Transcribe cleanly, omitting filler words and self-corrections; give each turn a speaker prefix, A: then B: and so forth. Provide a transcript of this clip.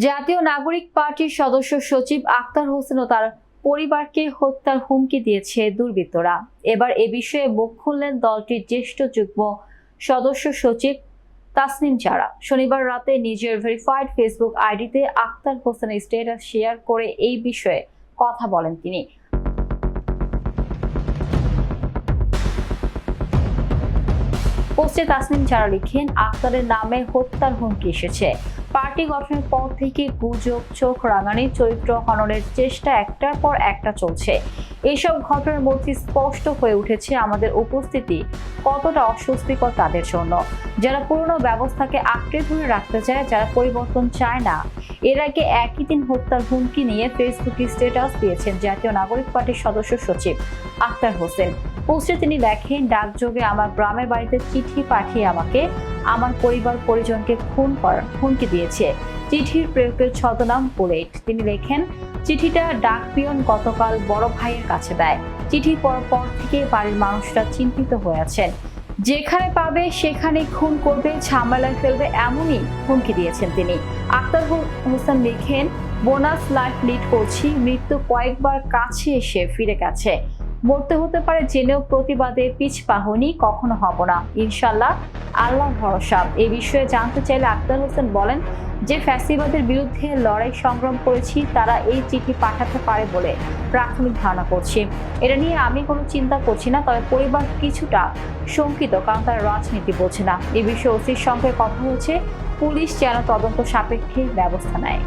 A: জাতীয় নাগরিক পার্টির সদস্য সচিব আক্তার হোসেন ও তার পরিবারকে হত্যার হুমকি দিয়েছে দুর্বৃত্তরা। এবার এ বিষয়ে মুখ খুললেন দলটির জ্যেষ্ঠ যুগ্ম সদস্য সচিব তাসনিম জারা। শনিবার রাতে নিজের ভেরিফাইড ফেসবুক আইডিতে আক্তার হোসেনের স্ট্যাটাস শেয়ার করে এই বিষয়ে কথা বলেন তিনি। পোস্টে তাসনিম জারা লিখেন, আক্তারের নামে হত্যার হুমকি এসেছে। পার্টি গঠনের পর থেকে গুজব, চোখ রাঙানি, চরিত্র হননের চেষ্টা একটার পর একটা চলছে। এইসব ঘটনার মধ্যে স্পষ্ট হয়ে উঠেছে আমাদের উপস্থিতি কতটা অস্বস্তিকর তাদের জন্য, যারা পুরনো ব্যবস্থাকে আঁকড়ে ধরে রাখতে চায়, যারা পরিবর্তন চায় না। এর আগে একই দিন হত্যার হুমকি নিয়ে ফেসবুকে স্ট্যাটাস দিয়েছেন জাতীয় নাগরিক পার্টির সদস্য সচিব আক্তার হোসেন। পোস্টে তিনি লেখেন, ডাকযোগে আমার গ্রামের বাড়িতে চিঠি পাঠিয়ে আমাকে আমার পরিবার পরিজনকে খুন করার হুমকি দিয়েছে। চিঠির প্রেরকের ছদ্মনাম বুলেট। তিনি লেখেন, চিঠিটা ডাক পিয়ন গতকাল বড় ভাইয়ের কাছে দেয়। চিঠি পড়ার পর থেকে বাড়ির মানুষরা চিন্তিত হয়ে আছেন। যেখানে পাবে সেখানে খুন করবে, ঝামেলায় ফেলবে, এমনই হুমকি দিয়েছেন তিনি। আক্তার হোসেন লিখেন, বোনাস লাইফ লিড করছি, মৃত্যু কয়েকবার কাছে এসে ফিরে গেছে। মরতে হতে পারে জেনেও প্রতিবাদে পিছপা হইনি, কখনো হব না, ইনশাল্লাহ, আল্লাহ ভরসা। এই বিষয়ে জানতে চাইলে আক্তার হোসেন বলেন, যে ফ্যাসিবাদের বিরুদ্ধে লড়াই সংগ্রাম করেছি তারা এই চিঠি পাঠাতে পারে বলে প্রাথমিক ধারণা করছি। এটা নিয়ে আমি কোনো চিন্তা করছি না, তবে পরিবার কিছুটা শঙ্কিত, কারণ তারা রাজনীতি বোঝে না। এ বিষয়ে ওসির সঙ্গে কথা হয়েছে, পুলিশ যেন তদন্ত সাপেক্ষে ব্যবস্থা নেয়।